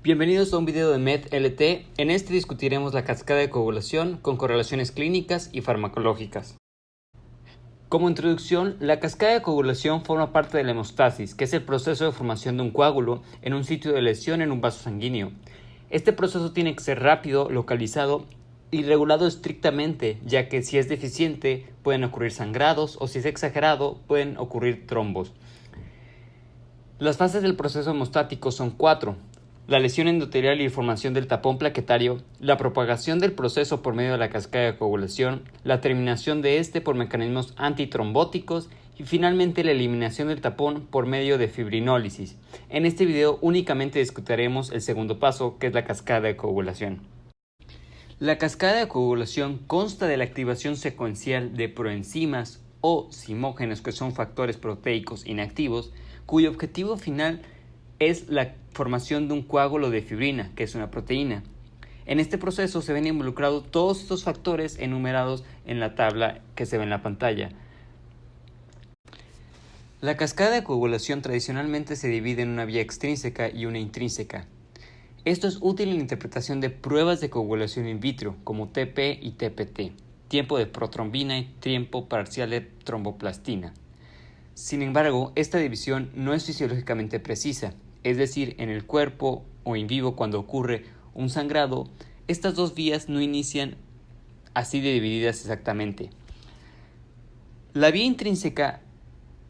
Bienvenidos a un video de MedLT. En este discutiremos la cascada de coagulación con correlaciones clínicas y farmacológicas. Como introducción, la cascada de coagulación forma parte de la hemostasis, que es el proceso de formación de un coágulo en un sitio de lesión en un vaso sanguíneo. Este proceso tiene que ser rápido, localizado y regulado estrictamente, ya que si es deficiente pueden ocurrir sangrados o si es exagerado pueden ocurrir trombos. Las fases del proceso hemostático son 4. La lesión endotelial y formación del tapón plaquetario, la propagación del proceso por medio de la cascada de coagulación, la terminación de este por mecanismos antitrombóticos y finalmente la eliminación del tapón por medio de fibrinólisis. En este video únicamente discutiremos el segundo paso, que es la cascada de coagulación. La cascada de coagulación consta de la activación secuencial de proenzimas o simógenos, que son factores proteicos inactivos, cuyo objetivo final es la formación de un coágulo de fibrina, que es una proteína. En este proceso se ven involucrados todos estos factores enumerados en la tabla que se ve en la pantalla. La cascada de coagulación tradicionalmente se divide en una vía extrínseca y una intrínseca. Esto es útil en la interpretación de pruebas de coagulación in vitro, como TP y TPT, tiempo de protrombina y tiempo parcial de tromboplastina. Sin embargo, esta división no es fisiológicamente precisa, es decir, en el cuerpo o in vivo cuando ocurre un sangrado, estas dos vías no inician así de divididas exactamente. La vía intrínseca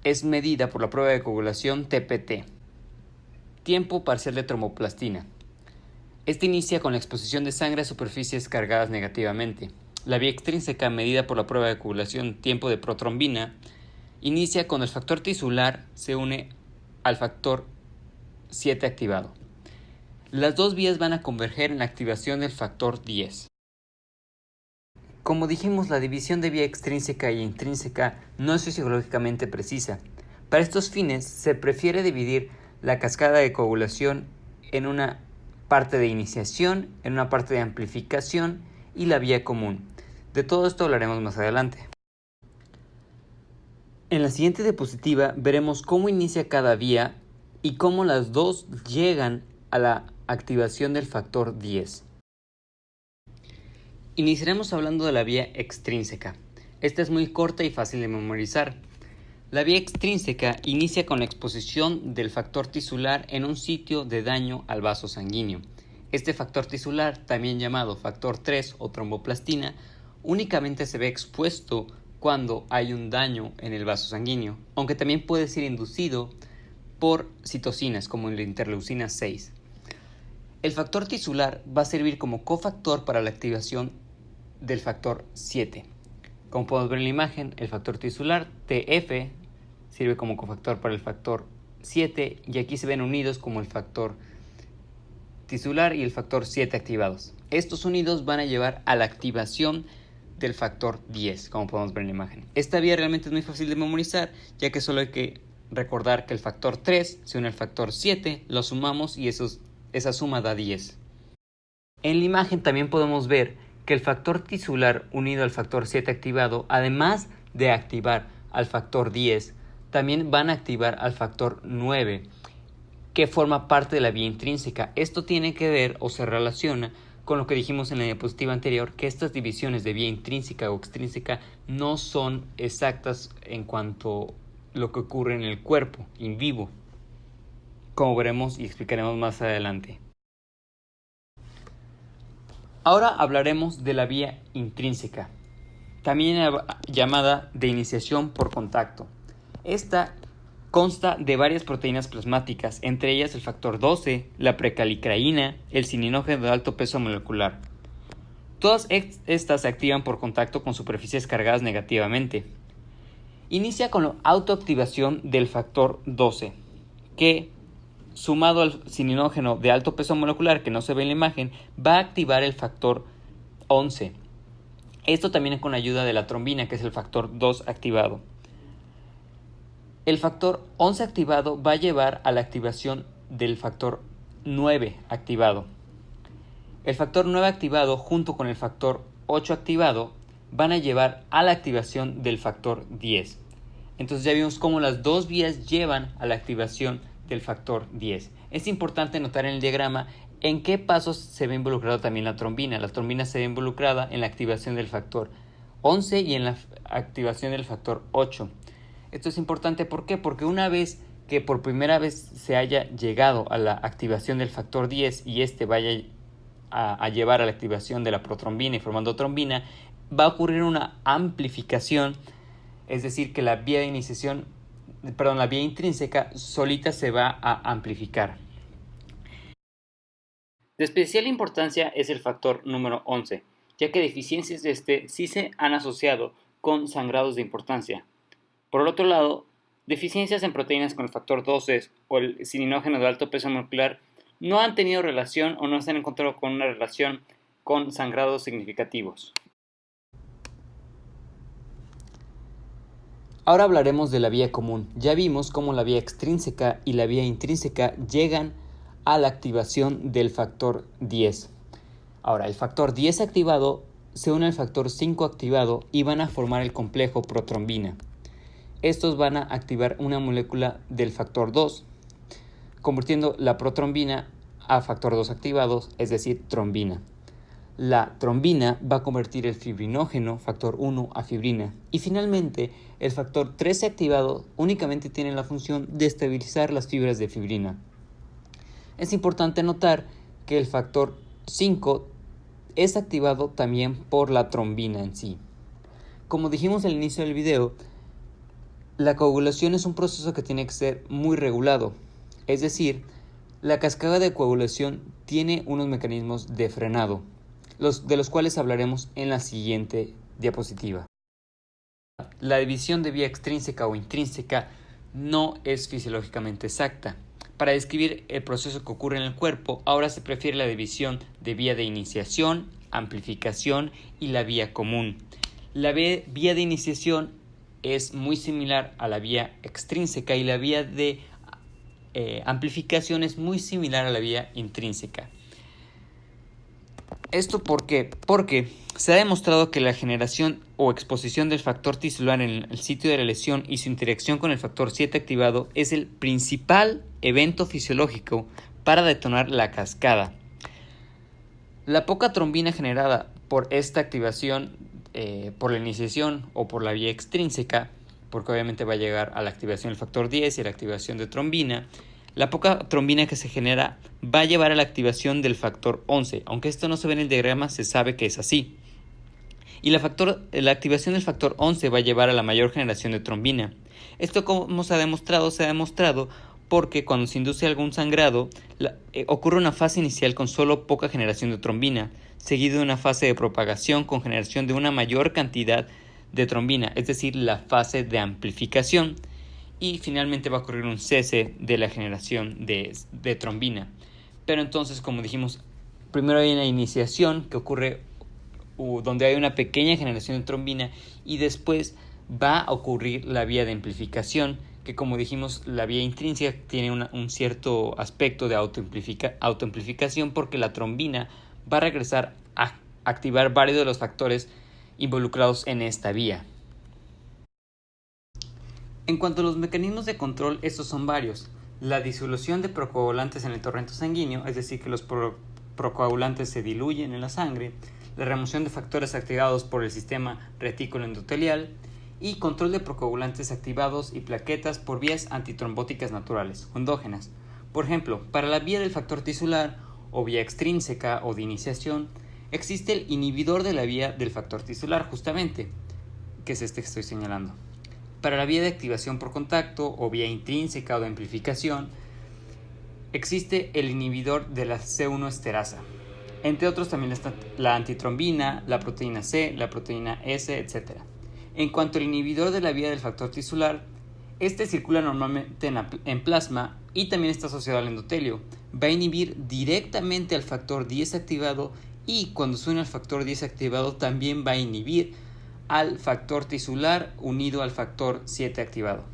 es medida por la prueba de coagulación TPT, tiempo parcial de tromboplastina. Esta inicia con la exposición de sangre a superficies cargadas negativamente. La vía extrínseca, medida por la prueba de coagulación tiempo de protrombina, inicia cuando el factor tisular se une al factor 7 activado. Las dos vías van a converger en la activación del factor 10. Como dijimos, la división de vía extrínseca y intrínseca no es fisiológicamente precisa. Para estos fines se prefiere dividir la cascada de coagulación en una parte de iniciación, en una parte de amplificación y la vía común. De todo esto hablaremos más adelante. En la siguiente diapositiva veremos cómo inicia cada vía y cómo las dos llegan a la activación del factor 10. Iniciaremos hablando de la vía extrínseca. Esta es muy corta y fácil de memorizar. La vía extrínseca inicia con la exposición del factor tisular en un sitio de daño al vaso sanguíneo. Este factor tisular, también llamado factor 3 o tromboplastina, únicamente se ve expuesto cuando hay un daño en el vaso sanguíneo, aunque también puede ser inducido por citocinas como en la interleucina 6. El factor tisular va a servir como cofactor para la activación del factor 7. Como podemos ver en la imagen, el factor tisular TF sirve como cofactor para el factor 7 y aquí se ven unidos como el factor tisular y el factor 7 activados. Estos unidos van a llevar a la activación del factor 10, como podemos ver en la imagen. Esta vía realmente es muy fácil de memorizar, ya que solo hay que recordar que el factor 3 se une al factor 7, lo sumamos y esa suma da 10. En la imagen también podemos ver que el factor tisular unido al factor 7 activado, además de activar al factor 10, también van a activar al factor 9, que forma parte de la vía intrínseca. Esto tiene que ver o se relaciona con lo que dijimos en la diapositiva anterior, que estas divisiones de vía intrínseca o extrínseca no son exactas en cuanto a lo que ocurre en el cuerpo, in vivo, como veremos y explicaremos más adelante. Ahora hablaremos de la vía intrínseca, también llamada de iniciación por contacto. Esta consta de varias proteínas plasmáticas, entre ellas el factor 12, la precalicraína, el cininógeno de alto peso molecular. Todas estas se activan por contacto con superficies cargadas negativamente. Inicia con la autoactivación del factor 12, que, sumado al cininógeno de alto peso molecular que no se ve en la imagen, va a activar el factor 11. Esto también con ayuda de la trombina, que es el factor 2 activado. El factor 11 activado va a llevar a la activación del factor 9 activado. El factor 9 activado junto con el factor 8 activado van a llevar a la activación del factor 10. Entonces ya vimos cómo las dos vías llevan a la activación del factor 10. Es importante notar en el diagrama ¿En qué pasos se ve involucrada también la trombina? La trombina se ve involucrada en la activación del factor 11 y en la activación del factor 8. Esto es importante, ¿por qué? Porque una vez que por primera vez se haya llegado a la activación del factor 10 y este vaya a llevar a la activación de la protrombina y formando trombina, va a ocurrir una amplificación, es decir, que la vía de iniciación, la vía intrínseca solita se va a amplificar. De especial importancia es el factor número 11, ya que deficiencias de este sí se han asociado con sangrados de importancia. Por el otro lado, deficiencias en proteínas con el factor 12 o el cininógeno de alto peso molecular no han tenido relación o no se han encontrado con una relación con sangrados significativos. Ahora hablaremos de la vía común. Ya vimos cómo la vía extrínseca y la vía intrínseca llegan a la activación del factor 10. Ahora, el factor 10 activado se une al factor 5 activado y van a formar el complejo protrombina. Estos van a activar una molécula del factor 2, convirtiendo la protrombina a factor 2 activados, es decir, trombina. La trombina va a convertir el fibrinógeno, factor 1, a fibrina. Y finalmente, el factor 13 activado únicamente tiene la función de estabilizar las fibras de fibrina. Es importante notar que el factor 5 es activado también por la trombina en sí. Como dijimos al inicio del video, la coagulación es un proceso que tiene que ser muy regulado. Es decir, la cascada de coagulación tiene unos mecanismos de frenado, de los cuales hablaremos en la siguiente diapositiva. La división de vía extrínseca o intrínseca no es fisiológicamente exacta. Para describir el proceso que ocurre en el cuerpo, ahora se prefiere la división de vía de iniciación, amplificación y la vía común. La vía de iniciación es muy similar a la vía extrínseca y la vía de amplificación es muy similar a la vía intrínseca. ¿Esto por qué? Porque se ha demostrado que la generación o exposición del factor tisular en el sitio de la lesión y su interacción con el factor 7 activado es el principal evento fisiológico para detonar la cascada. La poca trombina generada por esta activación, por la iniciación o por la vía extrínseca, porque obviamente va a llegar a la activación del factor 10 y a la activación de trombina, la poca trombina que se genera va a llevar a la activación del factor 11. Aunque esto no se ve en el diagrama, se sabe que es así. Y la activación del factor 11 va a llevar a la mayor generación de trombina. Esto, como se ha demostrado porque cuando se induce algún sangrado, ocurre una fase inicial con solo poca generación de trombina, seguido de una fase de propagación con generación de una mayor cantidad de trombina, es decir, la fase de amplificación. Y finalmente va a ocurrir un cese de la generación de trombina. Pero entonces, como dijimos, primero hay una iniciación que ocurre donde hay una pequeña generación de trombina y después va a ocurrir la vía de amplificación, que como dijimos, la vía intrínseca tiene un cierto aspecto de autoamplificación porque la trombina va a regresar a activar varios de los factores involucrados en esta vía. En cuanto a los mecanismos de control, estos son varios. La disolución de procoagulantes en el torrente sanguíneo, es decir, que los procoagulantes se diluyen en la sangre, la remoción de factores activados por el sistema retículo endotelial y control de procoagulantes activados y plaquetas por vías antitrombóticas naturales o endógenas. Por ejemplo, para la vía del factor tisular o vía extrínseca o de iniciación, existe el inhibidor de la vía del factor tisular, justamente, que es este que estoy señalando. Para la vía de activación por contacto o vía intrínseca o de amplificación, existe el inhibidor de la C1 esterasa. Entre otros también está la antitrombina, la proteína C, la proteína S, etc. En cuanto al inhibidor de la vía del factor tisular, este circula normalmente en plasma y también está asociado al endotelio. Va a inhibir directamente al factor 10 activado y cuando se une al factor 10 activado también va a inhibir al factor tisular unido al factor 7 activado.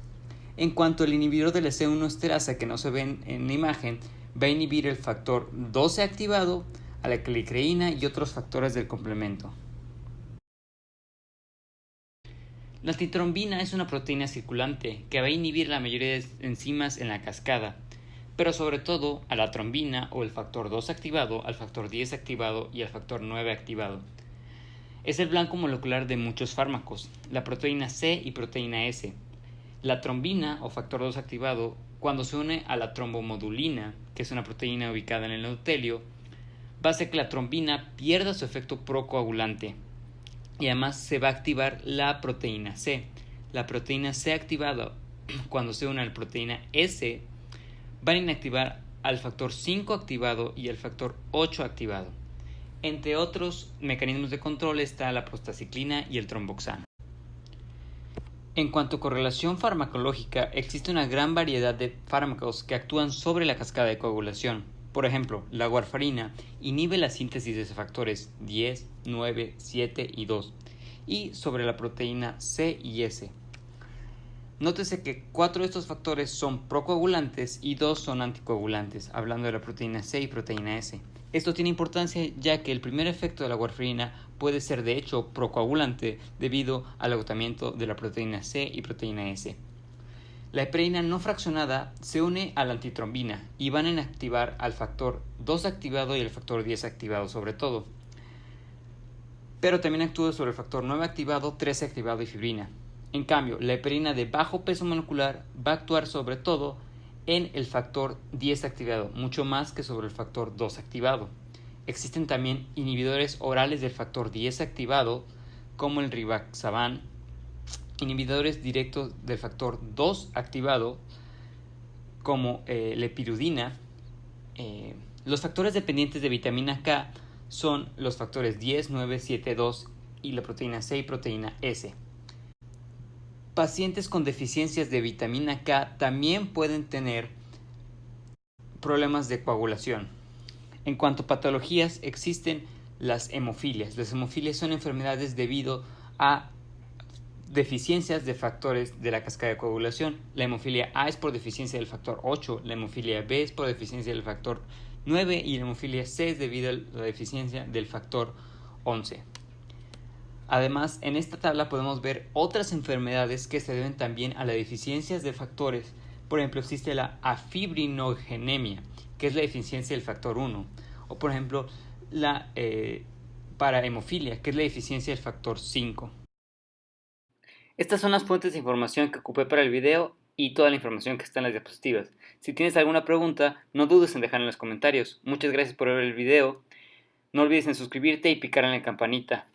En cuanto al inhibidor de la C1 esterasa, que no se ve en la imagen, va a inhibir el factor 12 activado, a la clicreína y otros factores del complemento. La antitrombina es una proteína circulante que va a inhibir la mayoría de enzimas en la cascada. pero sobre todo a la trombina o el factor 2 activado, al factor 10 activado y al factor 9 activado. Es el blanco molecular de muchos fármacos, la proteína C y proteína S. La trombina o factor 2 activado, cuando se une a la trombomodulina, que es una proteína ubicada en el endotelio, va a hacer que la trombina pierda su efecto procoagulante y además se va a activar la proteína C. La proteína C activada, cuando se une a la proteína S, van a inactivar al factor 5 activado y al factor 8 activado. Entre otros mecanismos de control está la prostaciclina y el tromboxano. En cuanto a correlación farmacológica, existe una gran variedad de fármacos que actúan sobre la cascada de coagulación. Por ejemplo, la warfarina inhibe la síntesis de factores 10, 9, 7 y 2 y sobre la proteína C y S. Nótese que 4 de estos factores son procoagulantes y 2 son anticoagulantes, hablando de la proteína C y proteína S. Esto tiene importancia ya que el primer efecto de la warfarina puede ser de hecho procoagulante debido al agotamiento de la proteína C y proteína S. La heparina no fraccionada se une a la antitrombina y van a inactivar al factor 2 activado y el factor 10 activado sobre todo. Pero también actúa sobre el factor 9 activado, 13 activado y fibrina. En cambio, la heparina de bajo peso molecular va a actuar sobre todo en el factor 10 activado, mucho más que sobre el factor 2 activado. Existen también inhibidores orales del factor 10 activado, como el rivaxaban, inhibidores directos del factor 2 activado, como la epirudina. Los factores dependientes de vitamina K son los factores 10, 9, 7, 2 y la proteína C y proteína S. Pacientes con deficiencias de vitamina K también pueden tener problemas de coagulación. En cuanto a patologías, existen las hemofilias. Las hemofilias son enfermedades debido a deficiencias de factores de la cascada de coagulación. La hemofilia A es por deficiencia del factor 8, la hemofilia B es por deficiencia del factor 9 y la hemofilia C es debido a la deficiencia del factor 11. Además, en esta tabla podemos ver otras enfermedades que se deben también a las deficiencias de factores. Por ejemplo, existe la afibrinogenemia, que es la deficiencia del factor 1. O por ejemplo, la parahemofilia, que es la deficiencia del factor 5. Estas son las fuentes de información que ocupé para el video y toda la información que está en las diapositivas. Si tienes alguna pregunta, no dudes en dejarla en los comentarios. Muchas gracias por ver el video. No olvides en suscribirte y picar en la campanita.